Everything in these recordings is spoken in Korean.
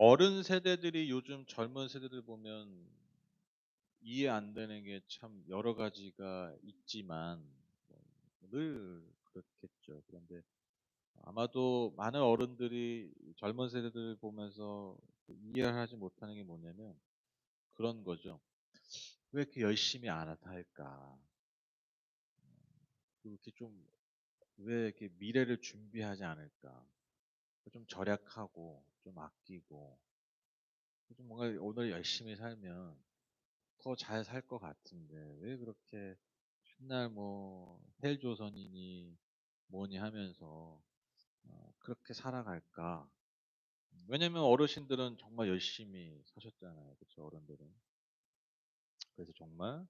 어른 세대들이 요즘 젊은 세대들 보면 이해 안 되는 게 참 여러 가지가 있지만 늘 그렇겠죠. 그런데 아마도 많은 어른들이 젊은 세대들 보면서 이해를 하지 못하는 게 뭐냐면 그런 거죠. '왜 이렇게 열심히 안 할까? 그리고 이렇게 좀 왜 이렇게 미래를 준비하지 않을까? 좀 절약하고 좀 아끼고 좀 뭔가 오늘 열심히 살면 더 잘 살 것 같은데 왜 그렇게 맨날 뭐 헬조선이니 뭐니 하면서 그렇게 살아갈까?' 왜냐면 어르신들은 정말 열심히 사셨잖아요. 그쵸 어른들은. 그래서 정말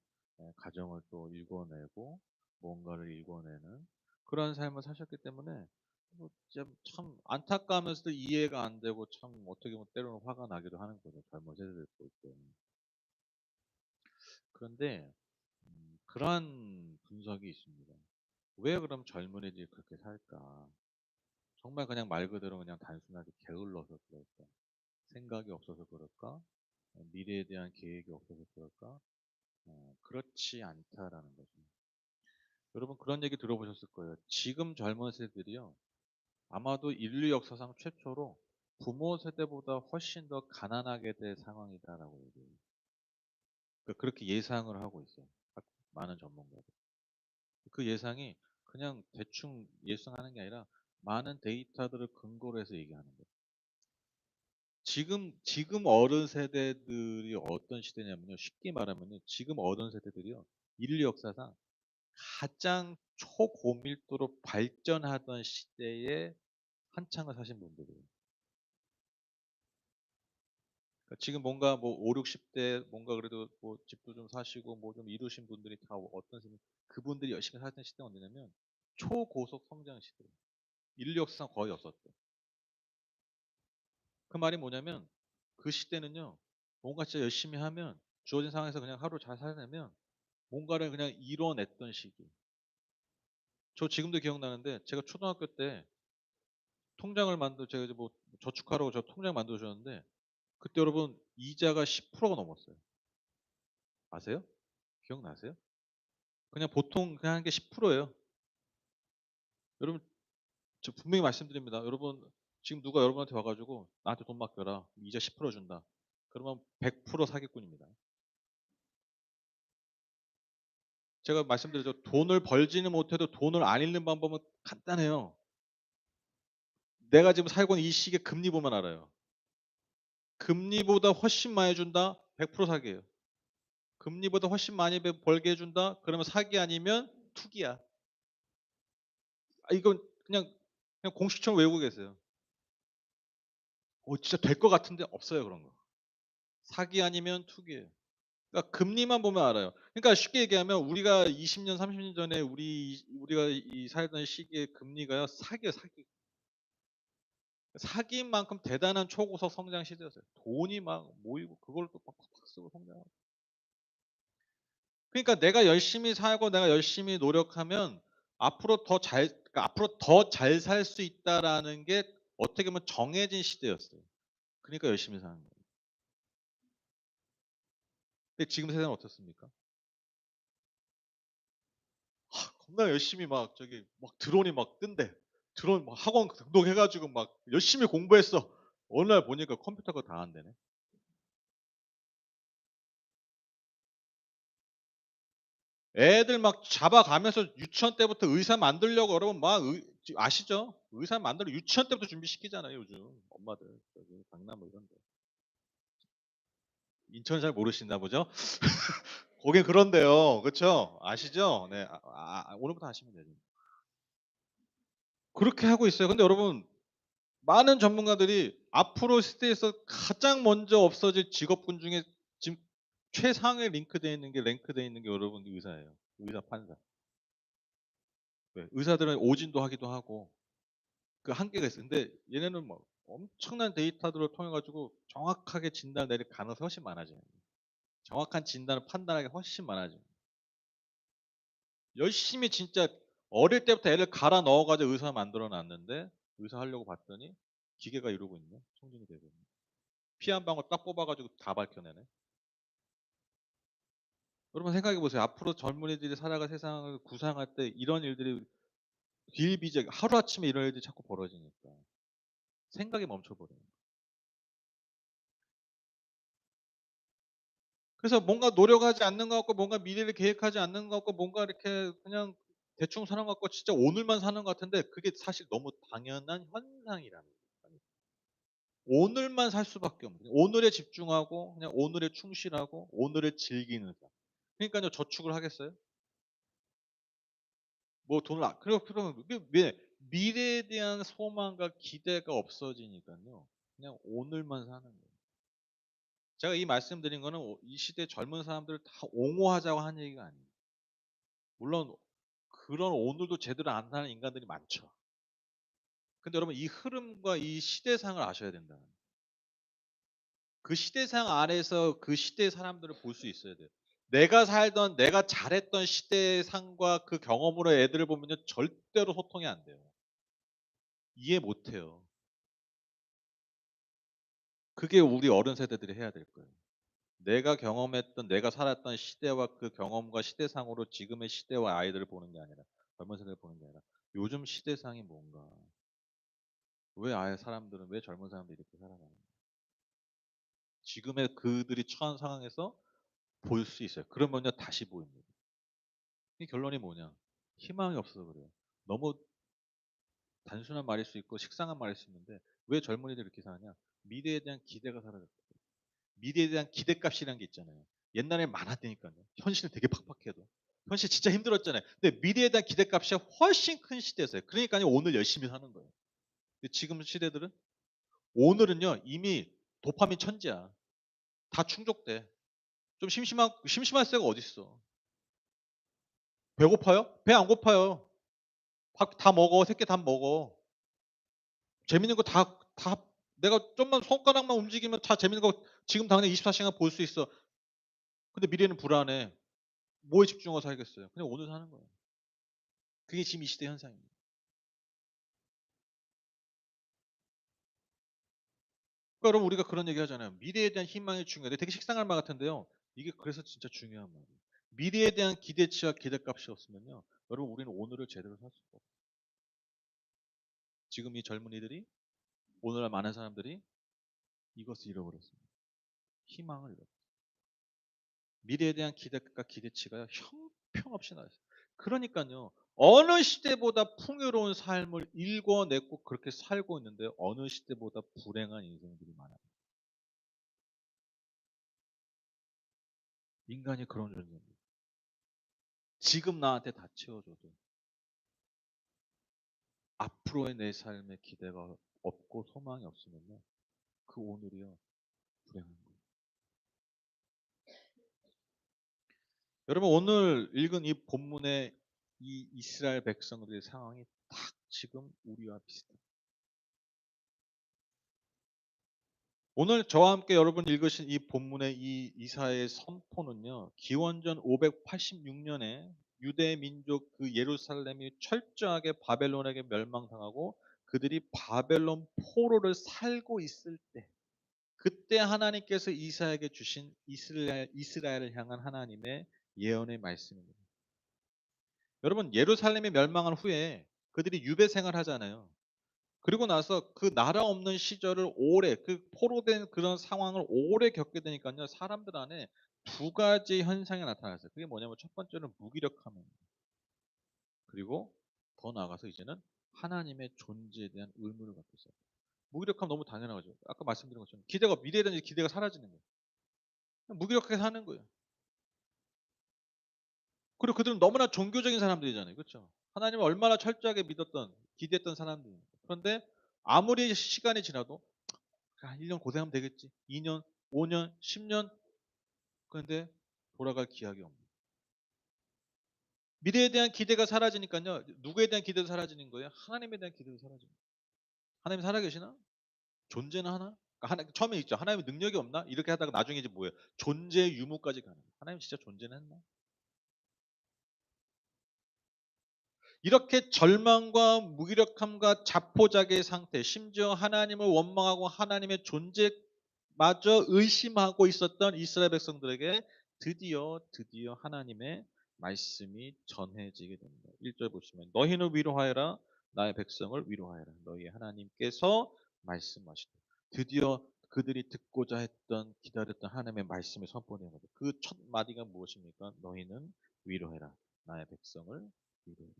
가정을 또 일궈내고 뭔가를 일궈내는 그런 삶을 사셨기 때문에 뭐 진짜 참 안타까우면서도 이해가 안 되고 참 어떻게 보면 때로는 화가 나기도 하는 거죠, 젊은 세대들 볼 때. 그런데 그러한 분석이 있습니다. 왜 그럼 젊은이들이 그렇게 살까? 정말 그냥 말 그대로 그냥 단순하게 게을러서 그럴까? 생각이 없어서 그럴까? 미래에 대한 계획이 없어서 그럴까? 그렇지 않다라는 거죠. 여러분 그런 얘기 들어보셨을 거예요. 지금 젊은 세대들이요. 아마도 인류 역사상 최초로 부모 세대보다 훨씬 더 가난하게 될 상황이다라고 얘기해요. 그러니까 그렇게 예상을 하고 있어요. 많은 전문가들. 그 예상이 그냥 대충 예상하는 게 아니라 많은 데이터들을 근거로 해서 얘기하는 거예요. 지금 어른 세대들이 어떤 시대냐면요. 쉽게 말하면요. 지금 어른 세대들이요. 인류 역사상 가장 초고밀도로 발전하던 시대에 한창을 사신 분들이에요. 그러니까 지금 뭔가 뭐 50-60대 뭔가 그래도 뭐 집도 좀 사시고 뭐 좀 이루신 분들이 다 어떤 시대 그분들이 열심히 살던 시대가 언제냐면 초고속 성장 시대예요. 인류 역사상 거의 없었대. 그 말이 뭐냐면 그 시대는요. 뭔가 진짜 열심히 하면 주어진 상황에서 그냥 하루 잘 살아내면 뭔가를 그냥 이뤄냈던 시기. 저 지금도 기억나는데 제가 초등학교 때 통장을 제가 이제 뭐 저축하라고 저 통장 만들어 줬는데 그때 여러분 이자가 10%가 넘었어요. 아세요? 기억나세요? 그냥 보통 그냥 한 게 10% 예요. 여러분 저 분명히 말씀드립니다. 여러분 지금 누가 여러분한테 와 가지고 "나한테 돈 맡겨라. 이자 10% 준다." 그러면 100% 사기꾼입니다. 제가 말씀드렸죠. 돈을 벌지는 못해도 돈을 안 잃는 방법은 간단해요. 내가 지금 살고 있는 이 시기에 금리 보면 알아요. 금리보다 훨씬 많이 준다? 100% 사기예요. 금리보다 훨씬 많이 벌게 해 준다? 그러면 사기 아니면 투기야. 이건 그냥 공식처럼 외우고 계세요. 진짜 될 것 같은데 없어요 그런 거. 사기 아니면 투기예요. 그러니까 금리만 보면 알아요. 그러니까 쉽게 얘기하면 우리가 20년 30년 전에 우리가 이 살던 시기에 금리가요 사기예요 사기. 사기인 만큼 대단한 초고속 성장 시대였어요. 돈이 막 모이고 그걸 또 팍팍팍 쓰고 성장하고. 그러니까 내가 열심히 살고 내가 열심히 노력하면 앞으로 더 잘 살 수 있다라는 게 어떻게 보면 정해진 시대였어요. 그러니까 열심히 사는 거예요. 근데 지금 세상은 어떻습니까? 겁나 열심히 막 저기 막 드론이 막 뜬대. 드론 막 학원 등록해 가지고 막 열심히 공부했어. 어느 날 보니까 컴퓨터가 다 한대네. 애들 막 잡아가면서 유치원 때부터 의사 만들려고 여러분 막 아시죠? 의사 만들러 유치원 때부터 준비시키잖아요, 요즘 엄마들. 저기 강남 뭐 이런 데. 인천 잘 모르시나 보죠? 거긴 그런데요. 그쵸? 아시죠? 네. 오늘부터 아시면 되죠. 그렇게 하고 있어요. 근데 여러분 많은 전문가들이 앞으로 시대에서 가장 먼저 없어질 직업군 중에 지금 최상에 랭크되어 있는 게 여러분 의사예요. 의사, 판사. 왜? 의사들은 오진도 하기도 하고 그 한계가 있어요. 근데 얘네는 뭐 엄청난 데이터들을 통해 가지고 정확하게 진단을 내릴 가능성이 훨씬 많아져요. 정확한 진단을 판단하기가 훨씬 많아져요. 열심히 진짜 어릴 때부터 애를 갈아 넣어 가지고 의사 만들어 놨는데 의사 하려고 봤더니 기계가 이러고 있네. 청진이 되고 있네. 피 한 방울 딱 뽑아가지고 다 밝혀내네. 여러분 생각해 보세요. 앞으로 젊은이들이 살아갈 세상을 구상할 때 이런 일들이 비일비재 하루아침에 이런 일들이 자꾸 벌어지니까 생각이 멈춰버려요. 그래서 뭔가 노력하지 않는 것 같고 뭔가 미래를 계획하지 않는 것 같고 뭔가 이렇게 그냥 대충 사는 것 같고 진짜 오늘만 사는 것 같은데 그게 사실 너무 당연한 현상이라는 거예요. 오늘만 살 수밖에 없는 거예요. 오늘에 집중하고 그냥 오늘에 충실하고 오늘을 즐기는 삶. 그러니까요 저축을 하겠어요? 뭐 돈을 그러면 그게 왜 미래에 대한 소망과 기대가 없어지니깐요. 그냥 오늘만 사는 거예요. 제가 이 말씀드린 거는 이 시대 젊은 사람들을 다 옹호하자고 하는 얘기가 아니에요. 물론 그런 오늘도 제대로 안 사는 인간들이 많죠. 근데 여러분 이 흐름과 이 시대상을 아셔야 된다는 거예요. 그 시대상 안에서 그 시대의 사람들을 볼 수 있어야 돼요. 내가 살던 내가 잘했던 시대상과 그 경험으로 애들을 보면요 절대로 소통이 안 돼요. 이해 못 해요. 그게 우리 어른 세대들이 해야 될 거예요. 내가 경험했던 내가 살았던 시대와 그 경험과 시대상으로 지금의 시대와 아이들을 보는 게 아니라 젊은 세대를 보는 게 아니라 요즘 시대상이 뭔가 왜 아예 사람들은 왜 젊은 사람들이 이렇게 살아가는가 지금의 그들이 처한 상황에서 볼 수 있어요. 그러면요 다시 보입니다. 이 결론이 뭐냐 희망이 없어서 그래요. 너무 단순한 말일 수 있고 식상한 말일 수 있는데 왜 젊은이들이 이렇게 사느냐 미래에 대한 기대가 사라졌어요. 미래에 대한 기대값이라는 게 있잖아요. 옛날에 많았다니까요. 현실은 되게 팍팍해도. 현실 진짜 힘들었잖아요. 근데 미래에 대한 기대값이 훨씬 큰 시대였어요. 그러니까요 오늘 열심히 사는 거예요. 근데 지금 시대들은 오늘은요 이미 도파민 천지야. 다 충족돼. 좀 심심할 새가 어딨어. 배고파요? 배 안 고파요. 밥 다 먹어. 새끼 다 먹어. 재밌는 거 다 내가 좀만 손가락만 움직이면 다 재밌는 거 지금 당장 24시간 볼 수 있어. 근데 미래는 불안해. 뭐에 집중해서 살겠어요. 그냥 오늘 사는 거예요. 그게 지금 이 시대 현상입니다. 그러니까 여러분 우리가 그런 얘기 하잖아요. 미래에 대한 희망이 중요하다. 되게 식상한 말 같은데요. 이게 그래서 진짜 중요한 말이에요. 미래에 대한 기대치와 기대값이 없으면요. 여러분 우리는 오늘을 제대로 살 수가 없어요. 지금 이 젊은이들이 오늘날 많은 사람들이 이것을 잃어버렸습니다. 희망을 잃었어요. 미래에 대한 기대과 기대치가 형편없이 나왔어요. 그러니까요. 어느 시대보다 풍요로운 삶을 일궈냈고 그렇게 살고 있는데 어느 시대보다 불행한 인생들이 많아요. 인간이 그런 존재입니다. 지금 나한테 다 채워줘도 앞으로의 내 삶에 기대가 없고 소망이 없으면요. 그 오늘이요. 불행한 거예요. 여러분 오늘 읽은 이 본문의 이 이스라엘 백성들의 상황이 딱 지금 우리와 비슷해요. 오늘 저와 함께 여러분 읽으신 이 본문의 이 이사의 선포는요. 기원전 586년에 유대 민족 그 예루살렘이 철저하게 바벨론에게 멸망당하고 그들이 바벨론 포로를 살고 있을 때 그때 하나님께서 이사에게 주신 이스라엘을 향한 하나님의 예언의 말씀입니다. 여러분 예루살렘이 멸망한 후에 그들이 유배 생활하잖아요. 그리고 나서 그 나라 없는 시절을 오래 그 포로된 그런 상황을 오래 겪게 되니까요. 사람들 안에 두 가지 현상이 나타났어요. 그게 뭐냐면 첫 번째는 무기력함입니다. 그리고 더 나아가서 이제는 하나님의 존재에 대한 의문을 갖고 있어요. 무기력함 너무 당연하죠. 아까 말씀드린 것처럼 기대가 미래에 대한 기대가 사라지는 거예요. 무기력하게 사는 거예요. 그리고 그들은 너무나 종교적인 사람들이잖아요. 그렇죠? 하나님을 얼마나 철저하게 믿었던 기대했던 사람들입니다. 그런데 아무리 시간이 지나도 1년 고생하면 되겠지. 2년, 5년, 10년 그런데 돌아갈 기약이 없는 미래에 대한 기대가 사라지니까요. 누구에 대한 기대도 사라지는 거예요? 하나님에 대한 기대도 사라집니다. 하나님 살아계시나? 존재는 하나? 그러니까 처음에 있죠. 하나님의 능력이 없나? 이렇게 하다가 나중에 이제 뭐예요? 존재의 유무까지 가는 거예요. 하나님 진짜 존재는 했나? 이렇게 절망과 무기력함과 자포자기의 상태, 심지어 하나님을 원망하고 하나님의 존재를 마저 의심하고 있었던 이스라엘 백성들에게 드디어 하나님의 말씀이 전해지게 됩니다. 1절 보시면 너희는 위로하여라 나의 백성을 위로하여라 너희 하나님께서 말씀하시되 드디어 그들이 듣고자 했던 기다렸던 하나님의 말씀이 선포되는 거죠. 그 첫 마디가 무엇입니까? 너희는 위로해라 나의 백성을 위로해라.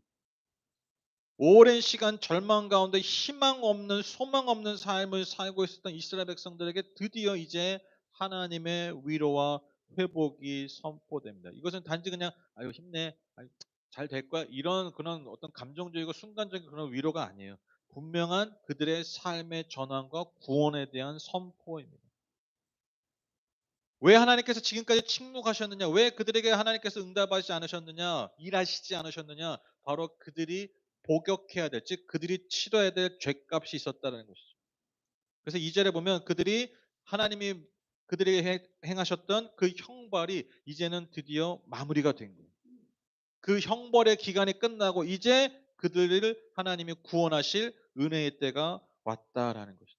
오랜 시간 절망 가운데 희망 없는 소망 없는 삶을 살고 있었던 이스라엘 백성들에게 드디어 이제 하나님의 위로와 회복이 선포됩니다. 이것은 단지 그냥 아유 힘내, 아유, 잘 될 거야 이런 그런 어떤 감정적이고 순간적인 그런 위로가 아니에요. 분명한 그들의 삶의 전환과 구원에 대한 선포입니다. 왜 하나님께서 지금까지 침묵하셨느냐? 왜 그들에게 하나님께서 응답하지 않으셨느냐? 일하시지 않으셨느냐? 바로 그들이 복역해야 될, 즉 그들이 치러야 될 죗값이 있었다는 것이죠. 그래서 2절에 보면 그들이 하나님이 그들에게 행하셨던 그 형벌이 이제는 드디어 마무리가 된 거예요. 그 형벌의 기간이 끝나고 이제 그들을 하나님이 구원하실 은혜의 때가 왔다라는 것이죠.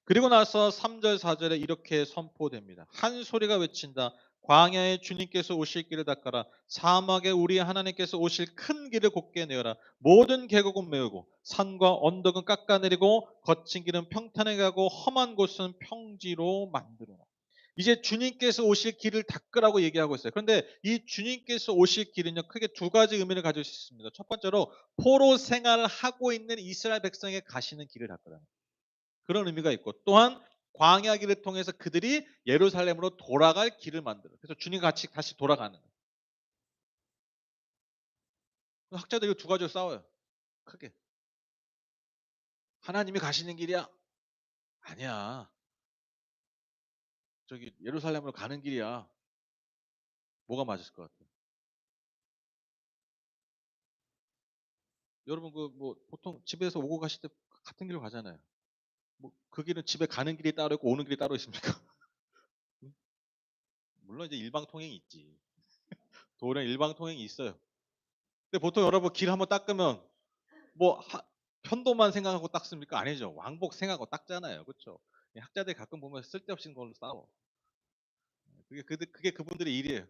그리고 나서 3절 4절에 이렇게 선포됩니다. 한 소리가 외친다. 광야에 주님께서 오실 길을 닦아라. 사막에 우리 하나님께서 오실 큰 길을 곧게 내어라. 모든 계곡은 메우고 산과 언덕은 깎아내리고 거친 길은 평탄하게 가고 험한 곳은 평지로 만들어라. 이제 주님께서 오실 길을 닦으라고 얘기하고 있어요. 그런데 이 주님께서 오실 길은요, 크게 두 가지 의미를 가질 수 있습니다. 첫 번째로 포로 생활을 하고 있는 이스라엘 백성에게 가시는 길을 닦으라. 그런 의미가 있고 또한 광야 길을 통해서 그들이 예루살렘으로 돌아갈 길을 만들어요. 그래서 주님 같이 다시 돌아가는 거예요. 학자들이 두 가지로 싸워요. 크게. 하나님이 가시는 길이야? 아니야. 저기 예루살렘으로 가는 길이야. 뭐가 맞을 것 같아요? 여러분 그 뭐 보통 집에서 오고 가실 때 같은 길로 가잖아요. 뭐 그 길은 집에 가는 길이 따로 있고 오는 길이 따로 있습니까? 물론 이제 일방 통행이 있지. 도로에 일방 통행이 있어요. 근데 보통 여러분 길 한번 닦으면 뭐 편도만 생각하고 닦습니까? 아니죠. 왕복 생각하고 닦잖아요. 그렇죠? 학자들이 가끔 보면 쓸데없는 걸로 싸워. 그게 그분들의 일이에요.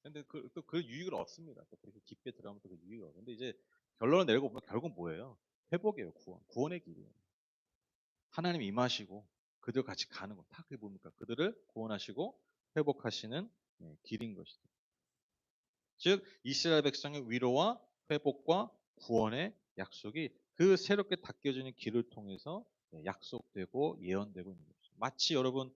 근데 그 유익을 얻습니다. 또 그렇게 깊게 들어가면 또 그 유익을 얻는데 이제 결론을 내고 보면 결국 뭐예요? 회복이에요. 구원의 길이에요. 하나님 임하시고 그들 같이 가는 거. 다 그게 뭡니까? 그들을 구원하시고 회복하시는 길인 것이죠. 즉 이스라엘 백성의 위로와 회복과 구원의 약속이 그 새롭게 닦여지는 길을 통해서 약속되고 예언되고 있는 거죠. 마치 여러분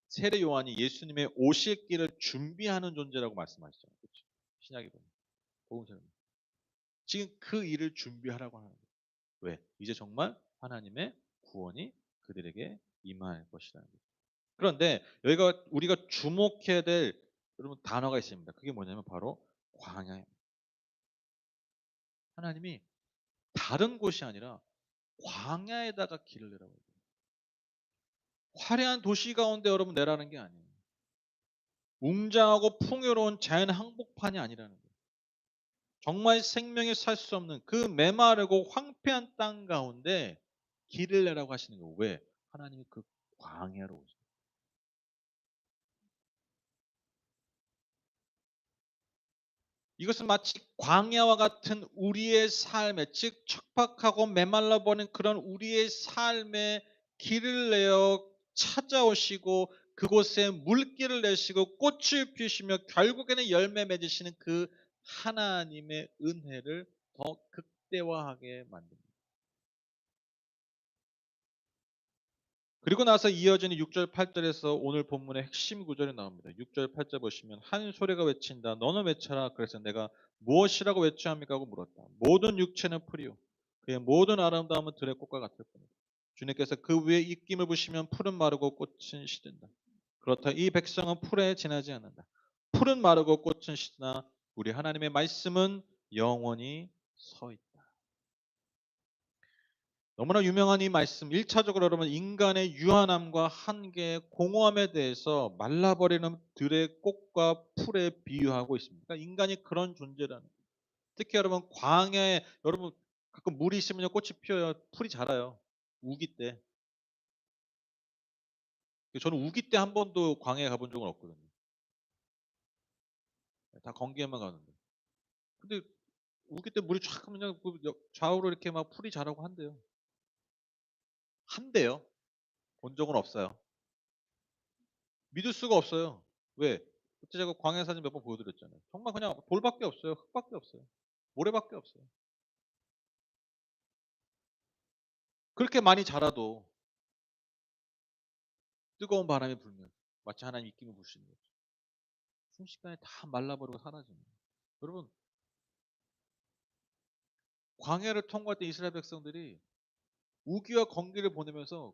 세례 요한이 예수님의 오실 길을 준비하는 존재라고 말씀하시잖아요. 그렇죠? 신약에 보면 복음서는 지금 그 일을 준비하라고 하는 거예요. 왜? 이제 정말 하나님의 구원이 그들에게 임할 것이라는 거죠. 그런데 여기가 우리가 주목해야 될 여러분 단어가 있습니다. 그게 뭐냐면 바로 광야입니다. 하나님이 다른 곳이 아니라 광야에다가 길을 내라고 해요. 화려한 도시 가운데 여러분 내라는 게 아니에요. 웅장하고 풍요로운 자연 항복판이 아니라는 거예요. 정말 생명이 살 수 없는 그 메마르고 황폐한 땅 가운데 길을 내라고 하시는 거예요. 왜? 하나님이 그 광야로 오죠. 이것은 마치 광야와 같은 우리의 삶에 즉 척박하고 메말라 버린 그런 우리의 삶에 길을 내어 찾아오시고 그곳에 물길을 내시고 꽃을 피우시며 결국에는 열매 맺으시는 그 하나님의 은혜를 더 극대화하게 만듭니다. 그리고 나서 이어지는 6절 8절에서 오늘 본문의 핵심 구절이 나옵니다. 6절 8절 보시면 한 소리가 외친다. 너는 외쳐라. 그래서 내가 무엇이라고 외쳐야 합니까? 하고 물었다. 모든 육체는 풀이요. 그의 모든 아름다움은 들의 꽃과 같을 뿐이다. 주님께서 그 위에 입김을 부시면 풀은 마르고 꽃은 시든다. 그렇다 이 백성은 풀에 지나지 않는다. 풀은 마르고 꽃은 시드나 우리 하나님의 말씀은 영원히 서 있다. 너무나 유명한 이 말씀 1차적으로 여러분 인간의 유한함과 한계, 공허함에 대해서 말라버리는 들의 꽃과 풀에 비유하고 있습니다. 그러니까 인간이 그런 존재라는 거예요. 특히 여러분 광야에 여러분 가끔 물이 있으면 꽃이 피어요. 풀이 자라요. 우기 때. 저는 우기 때 한 번도 광야에 가본 적은 없거든요. 다 건기에만 가는데. 근데 우기 때 물이 촥 그냥 그 좌우로 이렇게 막 풀이 자라고 한대요. 한대요. 본 적은 없어요. 믿을 수가 없어요. 왜? 그때 제가 광야 사진 몇 번 보여드렸잖아요. 정말 그냥 돌밖에 없어요. 흙밖에 없어요. 모래밖에 없어요. 그렇게 많이 자라도 뜨거운 바람이 불면 마치 하나님 입김을 부시는 거죠. 순식간에 다 말라버리고 사라집니다. 여러분, 광야를 통과할 때 이스라엘 백성들이 우기와 건기를 보내면서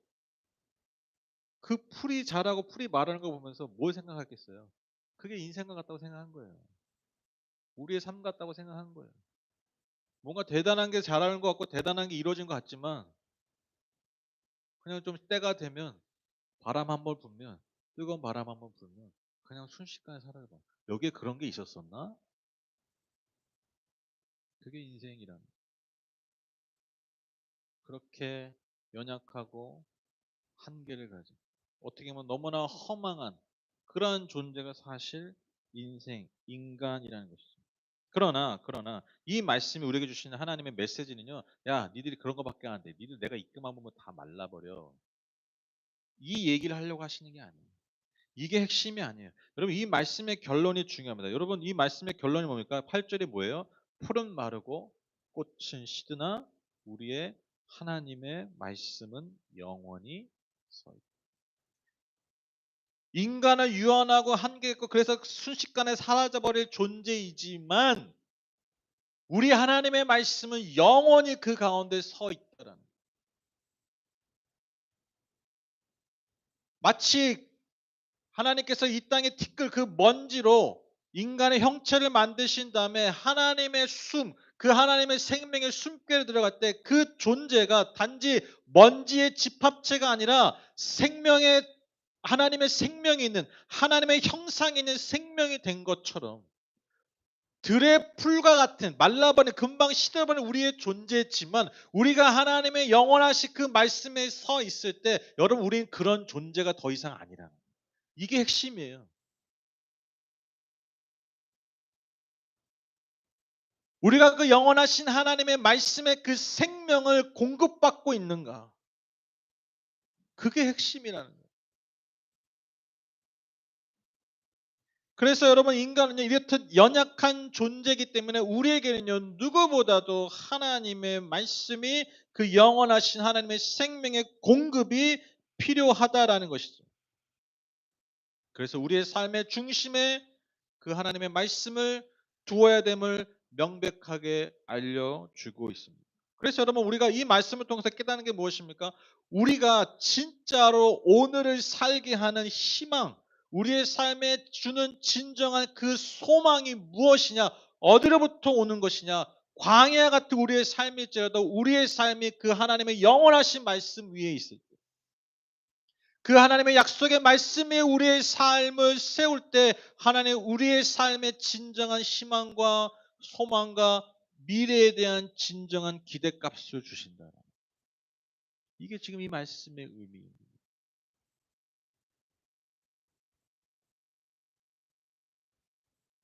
그 풀이 자라고 풀이 마르는 거 보면서 뭘 생각했겠어요? 그게 인생과 같다고 생각한 거예요. 우리의 삶 같다고 생각한 거예요. 뭔가 대단한 게 자라는 것 같고 대단한 게 이루어진 것 같지만 그냥 좀 때가 되면 바람 한 번 불면 뜨거운 바람 한 번 불면 그냥 순식간에 사라져요. 여기에 그런 게 있었었나? 그게 인생이라는. 그렇게 연약하고 한계를 가진 어떻게 보면 너무나 허망한 그러한 존재가 사실 인생, 인간이라는 것이죠. 그러나 이 말씀이 우리에게 주시는 하나님의 메시지는요. 야, 니들이 그런 거밖에 안 돼. 니들 내가 입금한 보면 다 말라버려. 이 얘기를 하려고 하시는 게 아니에요. 이게 핵심이 아니에요. 여러분 이 말씀의 결론이 중요합니다. 여러분 이 말씀의 결론이 뭡니까? 8절이 뭐예요? 풀은 마르고 꽃은 시드나 우리의 하나님의 말씀은 영원히 서 있다. 인간은 유한하고 한계 있고 그래서 순식간에 사라져버릴 존재이지만 우리 하나님의 말씀은 영원히 그 가운데 서 있다라는. 마치 하나님께서 이 땅에 티끌 그 먼지로 인간의 형체를 만드신 다음에 하나님의 그 하나님의 생명의 숨결에 들어갈 때 그 존재가 단지 먼지의 집합체가 아니라 생명의 하나님의 생명이 있는 하나님의 형상이 있는 생명이 된 것처럼 들의 풀과 같은 말라버린 금방 시들어버린 우리의 존재지만 우리가 하나님의 영원하신 그 말씀에 서 있을 때 여러분 우리는 그런 존재가 더 이상 아니라는 거예요. 이게 핵심이에요. 우리가 그 영원하신 하나님의 말씀의 그 생명을 공급받고 있는가? 그게 핵심이라는 거예요. 그래서 여러분 인간은요 이렇듯 연약한 존재이기 때문에 우리에게는요 누구보다도 하나님의 말씀이 그 영원하신 하나님의 생명의 공급이 필요하다라는 것이죠. 그래서 우리의 삶의 중심에 그 하나님의 말씀을 두어야 됨을 명백하게 알려주고 있습니다. 그래서 여러분 우리가 이 말씀을 통해서 깨닫는 게 무엇입니까? 우리가 진짜로 오늘을 살게 하는 희망, 우리의 삶에 주는 진정한 그 소망이 무엇이냐? 어디로부터 오는 것이냐? 광야 같은 우리의 삶일지라도 우리의 삶이 그 하나님의 영원하신 말씀 위에 있을 때 그 하나님의 약속의 말씀이 우리의 삶을 세울 때 하나님 우리의 삶의 진정한 희망과 소망과 미래에 대한 진정한 기대값을 주신다. 이게 지금 이 말씀의 의미입니다.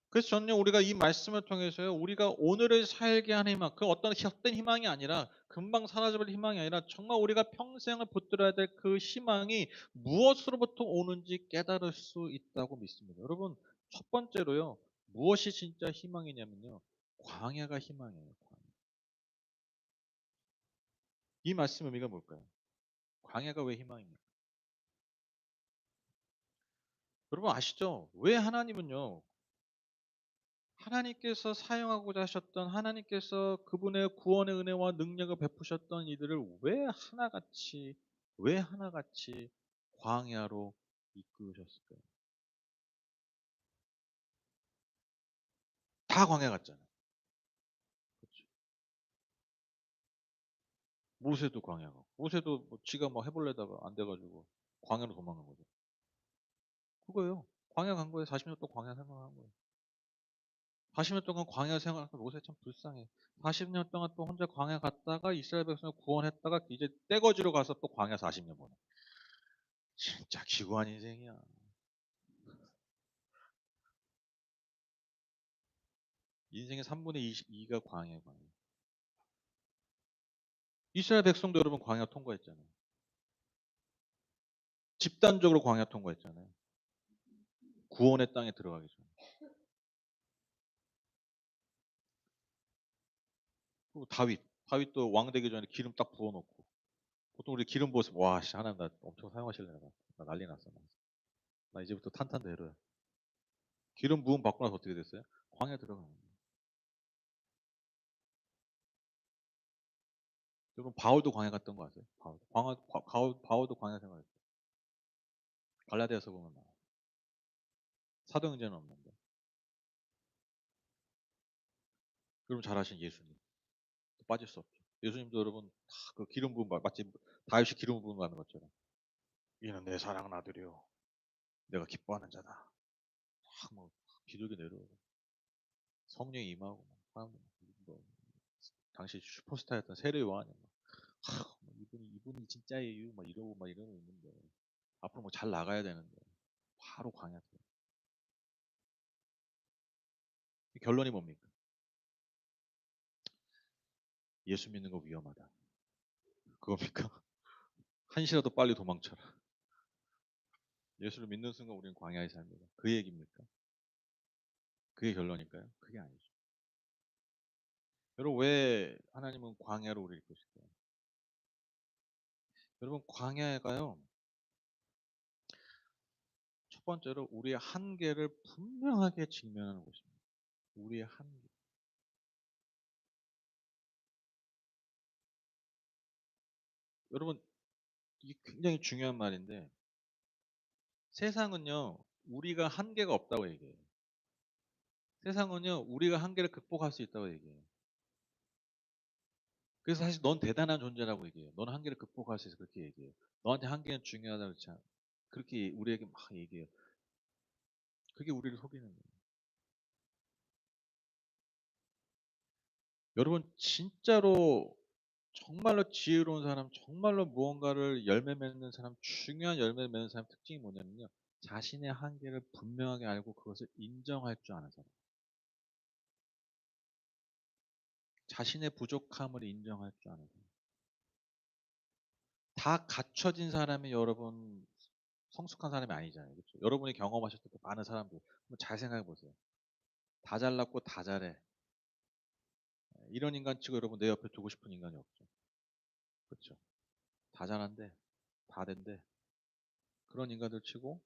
그래서 저는요 우리가 이 말씀을 통해서요 우리가 오늘을 살게 하는 희망 그 어떤 헛된 희망이 아니라 금방 사라져버릴 희망이 아니라 정말 우리가 평생을 붙들어야 될 그 희망이 무엇으로부터 오는지 깨달을 수 있다고 믿습니다. 여러분 첫 번째로요 무엇이 진짜 희망이냐면요 광야가 희망이에요. 광야. 이 말씀 의미가 뭘까요? 광야가 왜 희망입니까? 여러분 아시죠? 왜 하나님은요 하나님께서 사용하고자 하셨던 하나님께서 그분의 구원의 은혜와 능력을 베푸셨던 이들을 왜 하나같이 광야로 이끌으셨을까요? 다 광야 같잖아요. 그렇죠. 모세도 광야 가. 모세도 뭐 지가 뭐 해보려다가 안 돼가지고 광야로 도망간 거죠. 그거예요. 광야 간 거예요. 40년 동안 광야 생활한 거예요. 40년 동안 광야 생활하니까 모세 참 불쌍해. 40년 동안 또 혼자 광야 갔다가 이스라엘 백성을 구원했다가 이제 떼거지로 가서 또 광야 40년 보내. 진짜 기구한 인생이야. 인생의 3분의 2가 광야예요. 광야. 이스라엘 백성도 여러분 광야 통과했잖아요. 집단적으로 광야 통과했잖아요. 구원의 땅에 들어가기 전에. 그리고 다윗도 왕 되기 전에 기름 딱 부어놓고. 보통 우리 기름 부어서 와, 씨, 하나님 나 엄청 사용하실래나. 나 난리 났어. 나 이제부터 탄탄대로야. 기름 부음 받고 나서 어떻게 됐어요? 광야 들어가는 거예요. 여러분 바울도 광야 갔던 거 아세요? 바울도 광야 생활했어요. 갈라디아서 보면 나와요. 사도행전은 없는데. 여러분 잘 아신 예수님. 빠질 수 없죠. 예수님도 여러분 다 그 기름 부음 마치 다윗이 기름 부음 받는 것처럼 이는 내 사랑하는 아들이요 내가 기뻐하는 자다. 막 기적이 내려오고 성령이 임하고 사람들 뭐 당시 슈퍼스타였던 세례 요한이 이분이 진짜예요 막 이러고 있는데 앞으로 뭐 잘 나가야 되는데 바로 광야. 결론이 뭡니까? 예수 믿는 거 위험하다. 그겁니까? 한시라도 빨리 도망쳐라. 예수를 믿는 순간 우리는 광야에 삽니다. 그 얘기입니까? 그게 결론일까요? 그게 아니죠. 여러분 왜 하나님은 광야로 우리를 이끄실까요? 여러분 광야가요. 첫 번째로 우리의 한계를 분명하게 직면하는 곳입니다. 우리의 한계. 여러분 이게 굉장히 중요한 말인데 세상은요 우리가 한계가 없다고 얘기해요. 세상은요 우리가 한계를 극복할 수 있다고 얘기해요. 그래서 사실 넌 대단한 존재라고 얘기해요. 넌 한계를 극복할 수 있어 그렇게 얘기해요. 너한테 한계는 중요하다고 그렇지 않아. 그렇게 우리에게 막 얘기해요. 그게 우리를 속이는 거예요. 여러분 진짜로 정말로 지혜로운 사람, 정말로 무언가를 열매 맺는 사람, 중요한 열매 맺는 사람 특징이 뭐냐면요. 자신의 한계를 분명하게 알고 그것을 인정할 줄 아는 사람. 자신의 부족함을 인정할 줄 아는 사람. 다 갖춰진 사람이 여러분 성숙한 사람이 아니잖아요. 그렇죠? 여러분이 경험하셨을 때 많은 사람들 한번 잘 생각해 보세요. 다 잘났고 다 잘해. 이런 인간 치고 여러분 내 옆에 두고 싶은 인간이 없죠. 그렇죠? 다 잘한데 다 된데 그런 인간들 치고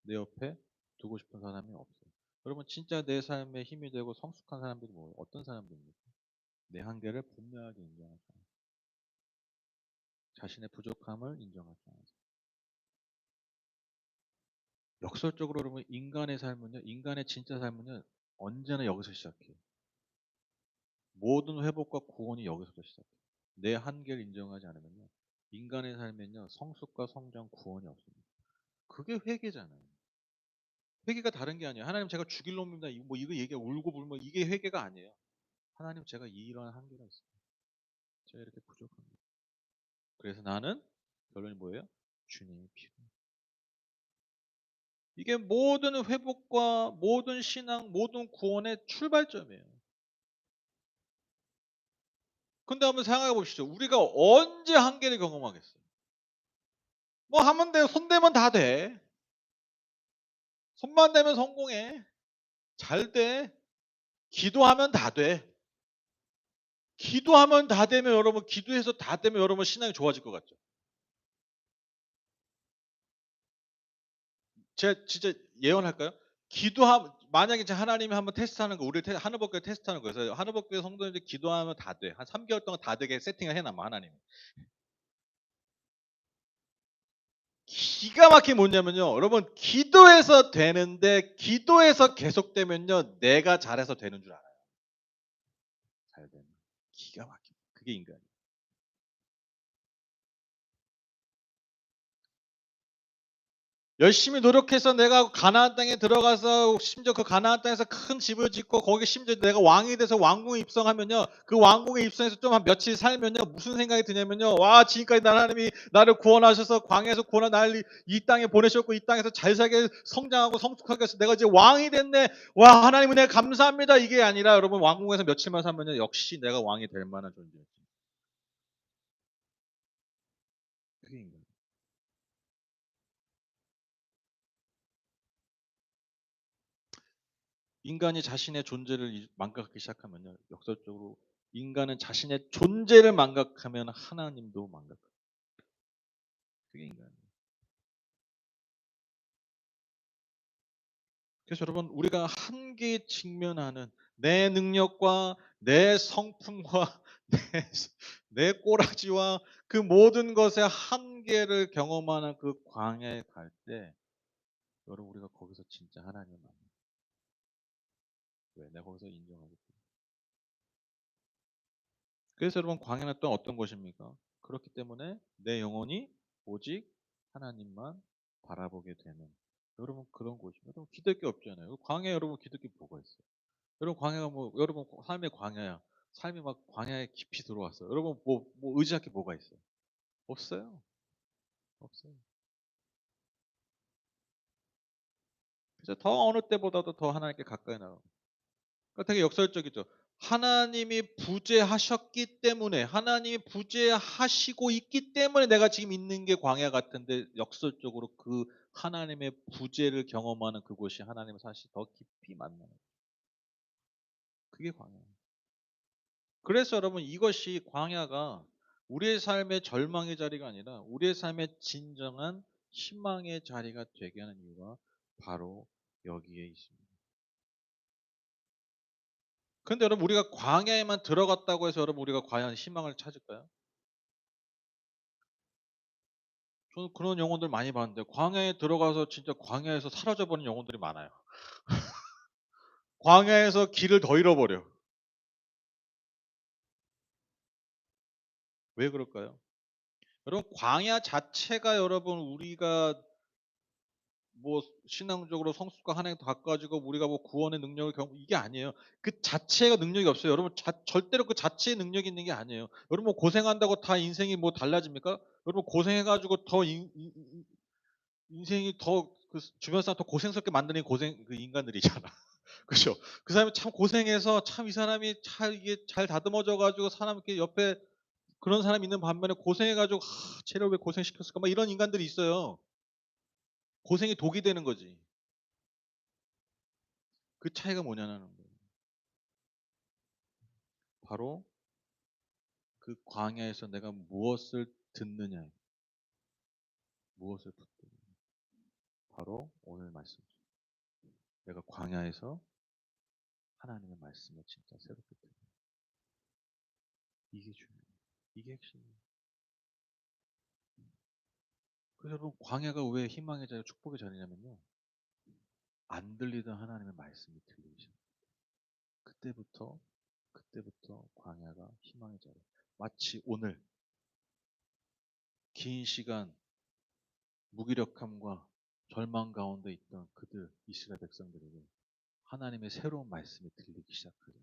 내 옆에 두고 싶은 사람이 없어요. 여러분 진짜 내 삶에 힘이 되고 성숙한 사람들이 뭐예요? 어떤 사람들입니까? 내 한계를 분명하게 인정하죠. 자신의 부족함을 인정하죠. 역설적으로 여러분 인간의 삶은요, 인간의 진짜 삶은요, 언제나 여기서 시작해요. 모든 회복과 구원이 여기서부터 시작해요. 내 한계를 인정하지 않으면요, 인간의 삶에는요, 성숙과 성장, 구원이 없습니다. 그게 회개잖아요. 회개가 다른 게 아니에요. 하나님 제가 죽일 놈입니다. 뭐 이거 얘기 울고 불면 이게 회개가 아니에요. 하나님 제가 이러한 한계가 있어요. 제가 이렇게 부족합니다. 그래서 나는 결론이 뭐예요? 주님이 필요해요. 이게 모든 회복과 모든 신앙, 모든 구원의 출발점이에요. 근데 한번 생각해 보시죠. 우리가 언제 한계를 경험하겠어요? 뭐 하면 돼. 손 대면 다 돼. 손만 대면 성공해. 잘 돼. 기도하면 다 돼. 기도하면 다 되면 여러분 기도해서 다 되면 여러분 신앙이 좋아질 것 같죠? 제가 진짜 예언할까요? 만약에 하나님이 한번 테스트하는 거 우리를 하늘법교회 테스트하는 거예요. 그래서 하늘법교회 성도님들 기도하면 다 돼. 한 3개월 동안 다 되게 세팅을 해놔 하나님이. 기가 막히게 뭐냐면요. 여러분 기도해서 되는데 기도해서 계속되면요. 내가 잘해서 되는 줄 알아요. 잘 되는. 기가 막혀. 그게 인간이에요. 열심히 노력해서 내가 가나안 땅에 들어가서 심지어 그 가나안 땅에서 큰 집을 짓고 거기 심지어 내가 왕이 돼서 왕궁에 입성하면요. 그 왕궁에 입성해서 좀 한 며칠 살면요. 무슨 생각이 드냐면요. 와, 지금까지 하나님이 나를 구원하셔서 광야에서 구원하 나를 이 땅에 보내셨고 이 땅에서 잘 살게 성장하고 성숙하게 해서 내가 이제 왕이 됐네. 와, 하나님 은혜 감사합니다. 이게 아니라 여러분 왕궁에서 며칠만 살면요. 역시 내가 왕이 될 만한 존재였지. 그게 인간. 인간이 자신의 존재를 망각하기 시작하면요. 역설적으로 인간은 자신의 존재를 망각하면 하나님도 망각합니다. 그게 인간이에요. 그래서 여러분 우리가 한계에 직면하는 내 능력과 내 성품과 내, 내 꼬라지와 그 모든 것의 한계를 경험하는 그 광야에 갈 때 여러분 우리가 거기서 진짜 하나님을 만나요. 왜? 내가 거기서 인정하기 때문에. 그래서 여러분 광야는 또 어떤 것입니까? 그렇기 때문에 내 영혼이 오직 하나님만 바라보게 되는 여러분 그런 곳입니다. 여러분 기댈 게 없잖아요. 광야 여러분 기댈 게 뭐가 있어요? 여러분 광야가 뭐 여러분 삶의 광야야. 삶이 막 광야에 깊이 들어왔어요. 여러분 뭐 의지할 게 뭐가 있어요? 없어요. 없어요. 그래서 더 어느 때보다도 더 하나님께 가까이 나가고 그러니까 되게 역설적이죠. 하나님이 부재하셨기 때문에 하나님이 부재하시고 있기 때문에 내가 지금 있는 게 광야 같은데 역설적으로 그 하나님의 부재를 경험하는 그곳이 하나님을 사실 더 깊이 만나는 그게 광야예요. 그래서 여러분 이것이 광야가 우리의 삶의 절망의 자리가 아니라 우리의 삶의 진정한 희망의 자리가 되게 하는 이유가 바로 여기에 있습니다. 그런데 여러분 우리가 광야에만 들어갔다고 해서 여러분 우리가 과연 희망을 찾을까요? 저는 그런 영혼들 많이 봤는데 광야에 들어가서 진짜 광야에서 사라져 버린 영혼들이 많아요. 광야에서 길을 더 잃어버려. 왜 그럴까요? 여러분 광야 자체가 여러분 우리가 뭐 신앙적으로 성숙과 하나님 더 가까워지고 우리가 뭐 구원의 능력을 이게 아니에요. 그 자체가 능력이 없어요. 여러분 절대로 그 자체의 능력이 있는 게 아니에요. 여러분 뭐 고생한다고 다 인생이 뭐 달라집니까? 여러분 고생해 가지고 더 인생이 더 그 주변 사람 더 고생스럽게 만드는 고생 그 인간들이잖아. 그죠? 그 사람이 참 고생해서 참 이 사람이 참 이게 잘 다듬어져 가지고 사람 이렇게 옆에 그런 사람이 있는 반면에 고생해 가지고 '쟤를 왜 고생시켰을까?' 막 이런 인간들이 있어요. 고생이 독이 되는 거지. 그 차이가 뭐냐는 거예요. 바로 그 광야에서 내가 무엇을 듣느냐, 무엇을 붙드느냐. 바로 오늘 말씀. 내가 광야에서 하나님의 말씀을 진짜 새롭게 듣는 이게 중요해요. 이게 핵심이에요. 그래서 여러분 광야가 왜 희망의 자리고 축복의 자리냐면요. 안 들리던 하나님의 말씀이 들리기 시작해요. 그때부터 그때부터 광야가 희망의 자리. 마치 오늘 긴 시간 무기력함과 절망 가운데 있던 그들 이스라엘 백성들에게 하나님의 새로운 말씀이 들리기 시작하죠.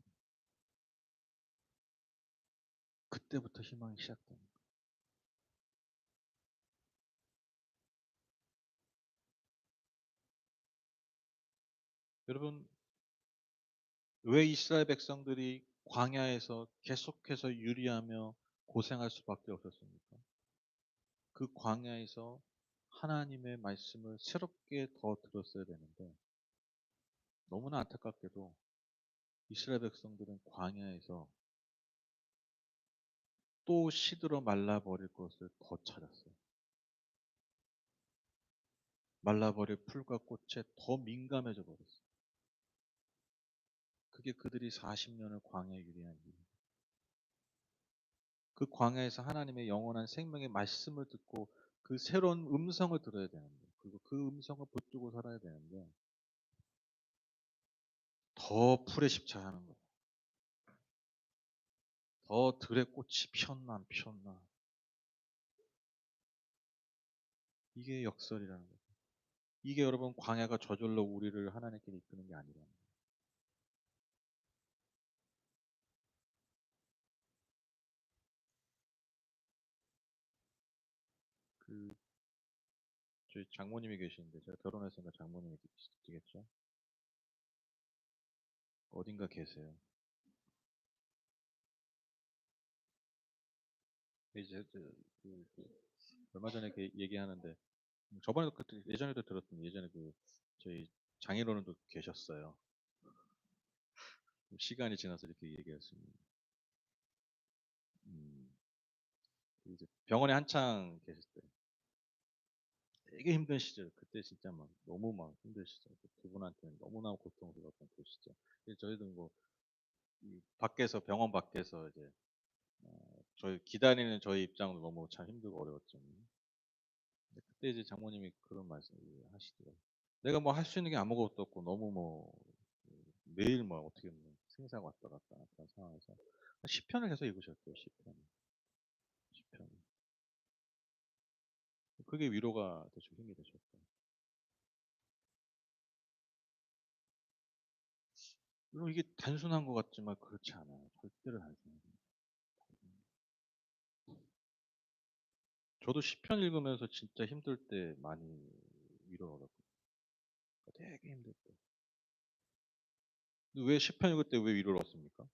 그때부터 희망이 시작됩니다. 여러분 왜 이스라엘 백성들이 광야에서 계속해서 유리하며 고생할 수밖에 없었습니까? 그 광야에서 하나님의 말씀을 새롭게 더 들었어야 되는데 너무나 안타깝게도 이스라엘 백성들은 광야에서 또 시들어 말라버릴 것을 더 찾았어요. 말라버릴 풀과 꽃에 더 민감해져 버렸어요. 그게 그들이 40년을 광야에 유리한 이유. 그 광야에서 하나님의 영원한 생명의 말씀을 듣고 그 새로운 음성을 들어야 되는데 그리고 그 음성을 붙들고 살아야 되는데 더 풀에 십자하는 거예요. 더 들의 꽃이 피었나 안 피었나 이게 역설이라는 거예요. 이게 여러분 광야가 저절로 우리를 하나님께 이끄는 게 아니라 그 저희 장모님이 계시는데 제가 결혼했으니까 장모님이 계시겠죠? 어딘가 계세요. 이제 얼마 전에 얘기하는데 저번에도 그때 예전에도 들었던 예전에 저희 장인어른도 계셨어요. 시간이 지나서 이렇게 얘기했습니다. 음, 이제 병원에 한창 계실 때 되게 힘든 시절 그때 진짜 막 너무 막 힘든 시절 두 분한테는 너무나 고통스러웠던 그 시절. 저희도 밖에서 병원 밖에서 이제 저희 기다리는 저희 입장도 너무 참 힘들고 어려웠죠. 그때 이제 장모님이 그런 말씀 하시더라고요. 내가 뭐 할 수 있는 게 아무것도 없고 너무 뭐 매일 뭐 어떻게 뭐 생사가 왔다 갔다 그런 상황에서 시편을 계속 읽으셨대요. 시편. 그게 위로가 되시고 힘이 되셨고. 물론 이게 단순한 것 같지만 그렇지 않아요. 절대로 단순하지 않아요. 저도 시편 읽으면서 진짜 힘들 때 많이 위로를 얻었거든요. 되게 힘들 때. 근데 왜 시편 읽을 때 왜 위로를 얻습니까?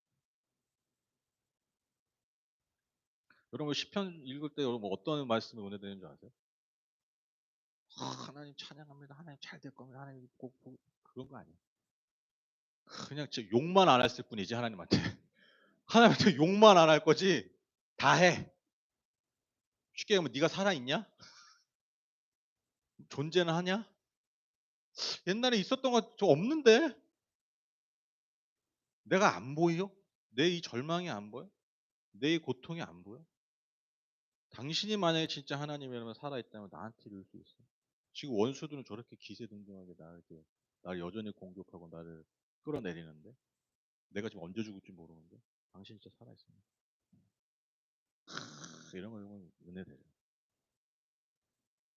여러분 시편 읽을 때 여러분 어떤 말씀이 은혜되는 줄 아세요? 하나님 찬양합니다. 하나님 잘 될 겁니다. 하나님 그런 거 아니에요. 그냥 진짜 욕만 안 했을 뿐이지 하나님한테. 하나님한테 욕만 안 할 거지 다 해. 쉽게 얘기하면 네가 살아있냐? 존재는 하냐? 옛날에 있었던 거 저 없는데? 내가 안 보여? 내 이 절망이 안 보여? 내 이 고통이 안 보여? 당신이 만약에 진짜 하나님이라면 살아있다면 나한테 이럴 수 있어. 지금 원수들은 저렇게 기세등등하게 나를 여전히 공격하고 나를 끌어내리는데 내가 지금 언제 죽을지 모르는데 당신 진짜 살아있습니다. 이런 거 보면 은혜돼요.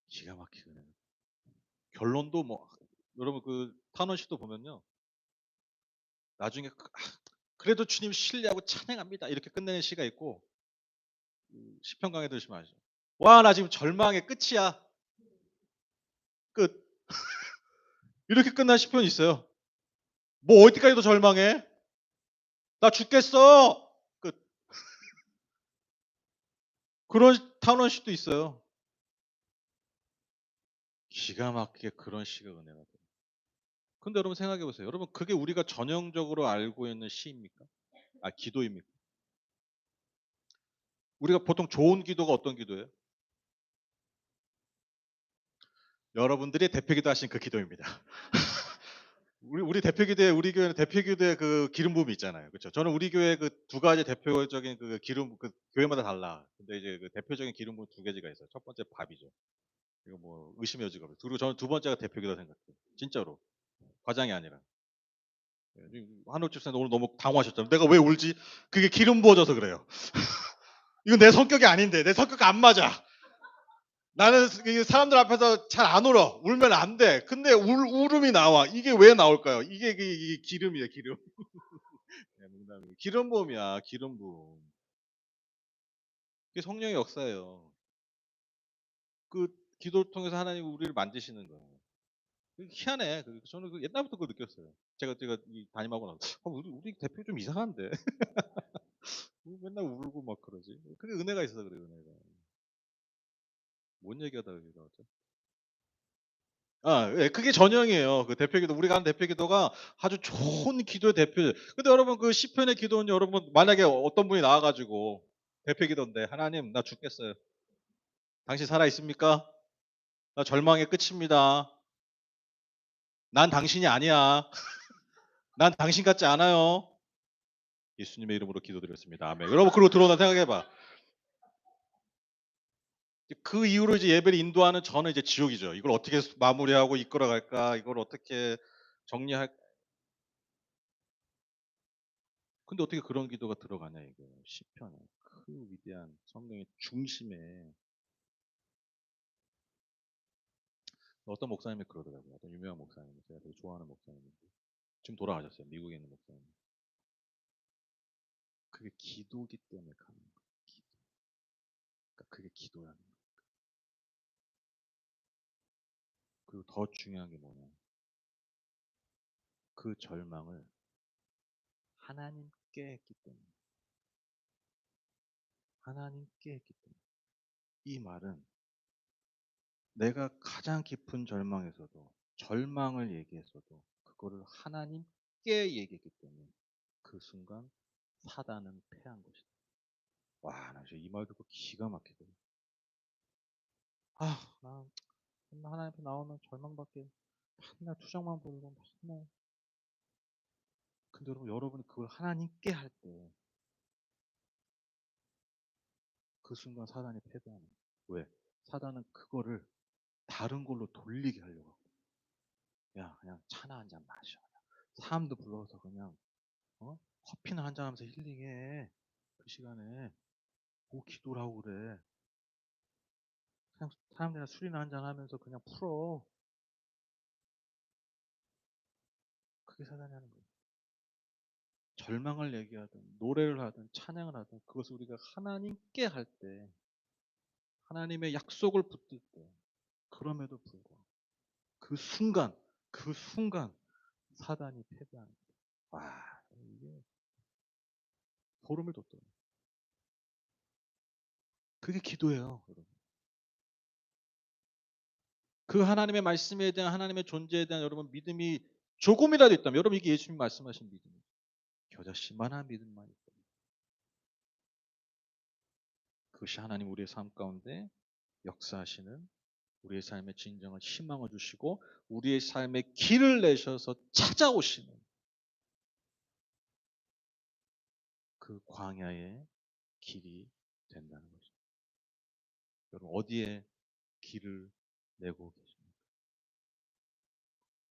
기가 막히게 은혜. 결론도 뭐 여러분 탄원 씨도 보면요. 나중에 그래도 주님 신뢰하고 찬양합니다. 이렇게 끝내는 시가 있고 시편 강의 들으시면 아시죠. 와, 나 지금 절망의 끝이야. 끝. 이렇게 끝난 시편이 있어요. 뭐 어디까지 도 절망해? 나 죽겠어. 끝. 그런 탄원식도 있어요. 기가 막히게 그런 시가 은혜가 돼요. 근데 여러분 생각해 보세요. 여러분 그게 우리가 전형적으로 알고 있는 시입니까? 기도입니까? 우리가 보통 좋은 기도가 어떤 기도예요? 여러분들이 대표기도 하신 그 기도입니다. 우리 대표기도에 우리 교회는 대표기도에 그 기름 부음이 있잖아요. 그렇죠? 저는 우리 교회 그 두 가지 대표적인 그 기름 교회마다 달라. 근데 이제 그 대표적인 기름 부음 두 가지가 있어요. 첫 번째 밥이죠. 이거 뭐 의심의 여지가 없어요. 그리고 저는 두 번째가 대표기도 생각해요. 진짜로 과장이 아니라. 한옥 집사님 오늘 너무 당황하셨잖아요. 내가 왜 울지? 그게 기름 부어져서 그래요. 이건 내 성격이 아닌데 내 성격 안 맞아. 나는 사람들 앞에서 잘 안 울어. 울면 안 돼. 근데 울음이 나와. 이게 왜 나올까요? 이게 기름이에요, 기름. 네, 농담이에요. 기름 부음이야, 기름 부음. 그게 성령의 역사예요. 그 기도를 통해서 하나님 우리를 만드시는 거예요. 희한해. 저는 옛날부터 그거 느꼈어요. 제가 담임하고 나서 우리 대표 좀 이상한데. 맨날 울고 막 그러지. 그게 은혜가 있어서 그래, 은혜가. 뭔 얘기하다가 여기 나왔죠? 예, 그게 전형이에요. 그 대표기도 우리가 하는 대표기도가 아주 좋은 기도의 대표. 근데 여러분 그 시편의 기도는 여러분 만약에 어떤 분이 나와가지고 대표기도인데 하나님 나 죽겠어요. 당신 살아 있습니까? 나 절망의 끝입니다. 난 당신이 아니야. 난 당신 같지 않아요. 예수님의 이름으로 기도드렸습니다. 아멘. 여러분 그러고 들어오나 생각해봐. 그 이후로 이제 예배를 인도하는 저는 이제 지옥이죠. 이걸 어떻게 마무리하고 이끌어갈까? 이걸 어떻게 정리할? 근데 어떻게 그런 기도가 들어가냐 이거 시편에 그 위대한 성령의 중심에 어떤 목사님이 그러더라고요. 어떤 유명한 목사님이 제가 되게 좋아하는 목사님인데 지금 돌아가셨어요. 미국에 있는 목사님. 그게 기도기 때문에 가는 거예요. 기도. 그러니까 그게 기도라는 거예요. 그리고 더 중요한 게 뭐냐? 그 절망을 하나님께 했기 때문에. 하나님께 했기 때문에. 이 말은 내가 가장 깊은 절망에서도 절망을 얘기했어도 그거를 하나님께 얘기했기 때문에 그 순간 사단은 패한 것이다. 와, 나 이 말 듣고 기가 막히거든. 아, 나 하나님 앞에 나오면 절망밖에 맨날 투정만 보이고 맨날. 근데 여러분이 그걸 하나님께 할 때 그 순간 사단이 패배하는 거예요. 왜? 사단은 그거를 다른 걸로 돌리게 하려고 하고. 야, 그냥 차나 한 잔 마셔. 사람도 불러서 그냥 커피나 한 잔 하면서 힐링해. 그 시간에 뭐 기도를 하고 그래. 그냥 사람들이랑 술이나 한 잔 하면서 그냥 풀어. 그게 사단이 하는 거예요. 절망을 얘기하든 노래를 하든 찬양을 하든 그것을 우리가 하나님께 할 때 하나님의 약속을 붙들 때 그럼에도 불구하고 그 순간 사단이 패배하는 거예요. 와, 이게 소름을 돋더라고요. 그게 기도예요, 여러분. 그 하나님의 말씀에 대한 하나님의 존재에 대한 여러분 믿음이 조금이라도 있다면 여러분 이게 예수님 말씀하신 믿음이에요. 겨자씨만한 믿음만 있다면 그것이 하나님 우리의 삶 가운데 역사하시는 우리의 삶에 진정한 희망을 주시고 우리의 삶에 길을 내셔서 찾아오시는 그 광야의 길이 된다는 것입니다. 여러분 어디에 길을 내고 계십니까?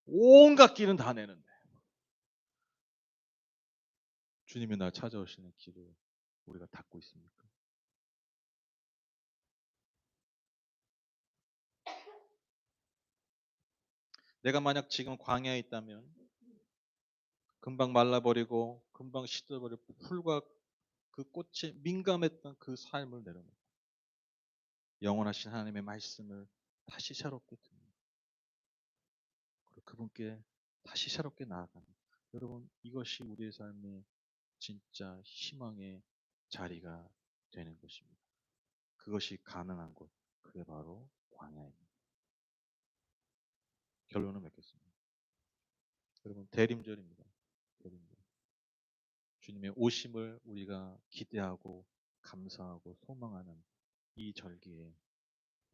온갖 길은 다 내는데 주님이 나 찾아오시는 길을 우리가 닫고 있습니까? 내가 만약 지금 광야에 있다면 금방 말라버리고 금방 시들어버릴 풀과 그 꽃에 민감했던 그 삶을 내려놓고 영원하신 하나님의 말씀을 다시 새롭게 듣는 그리고 그분께 다시 새롭게 나아가는 여러분 이것이 우리의 삶의 진짜 희망의 자리가 되는 것입니다. 그것이 가능한 곳 그게 바로 광야입니다. 결론을 맺겠습니다. 여러분 대림절입니다. 대림절. 주님의 오심을 우리가 기대하고 감사하고 소망하는 이 절기에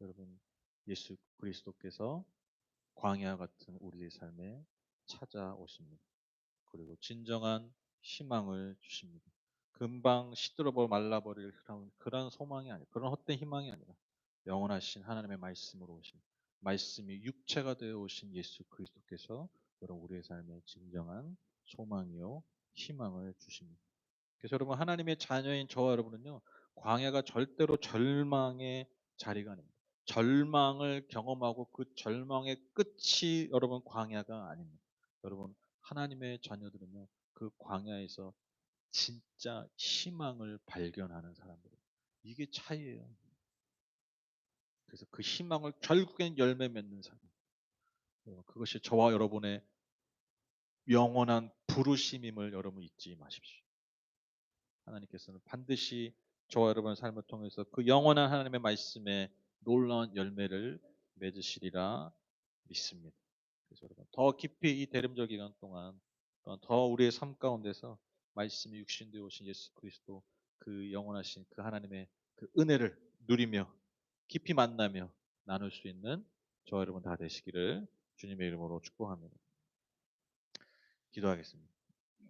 여러분 예수 그리스도께서 광야 같은 우리의 삶에 찾아오십니다. 그리고 진정한 희망을 주십니다. 금방 시들어버 말라버릴 그런 소망이 아니라 그런 헛된 희망이 아니라 영원하신 하나님의 말씀으로 오신 말씀이 육체가 되어 오신 예수 그리스도께서 여러분 우리의 삶에 진정한 소망이요 희망을 주십니다. 그래서 여러분 하나님의 자녀인 저와 여러분은요 광야가 절대로 절망의 자리가 아닙니다. 절망을 경험하고 그 절망의 끝이 여러분 광야가 아닙니다. 여러분 하나님의 자녀들은요 그 광야에서 진짜 희망을 발견하는 사람들이에요. 이게 차이예요. 그래서 그 희망을 결국엔 열매 맺는 사람. 그것이 저와 여러분의 영원한 부르심임을 여러분 잊지 마십시오. 하나님께서는 반드시 저와 여러분의 삶을 통해서 그 영원한 하나님의 말씀에 놀라운 열매를 맺으시리라 믿습니다. 그래서 여러분 더 깊이 이 대림절 기간 동안 더 우리의 삶 가운데서 말씀이 육신되어 오신 예수 그리스도 그 영원하신 그 하나님의 그 은혜를 누리며 깊이 만나며 나눌 수 있는 저와 여러분 다 되시기를 주님의 이름으로 축복합니다. 기도하겠습니다.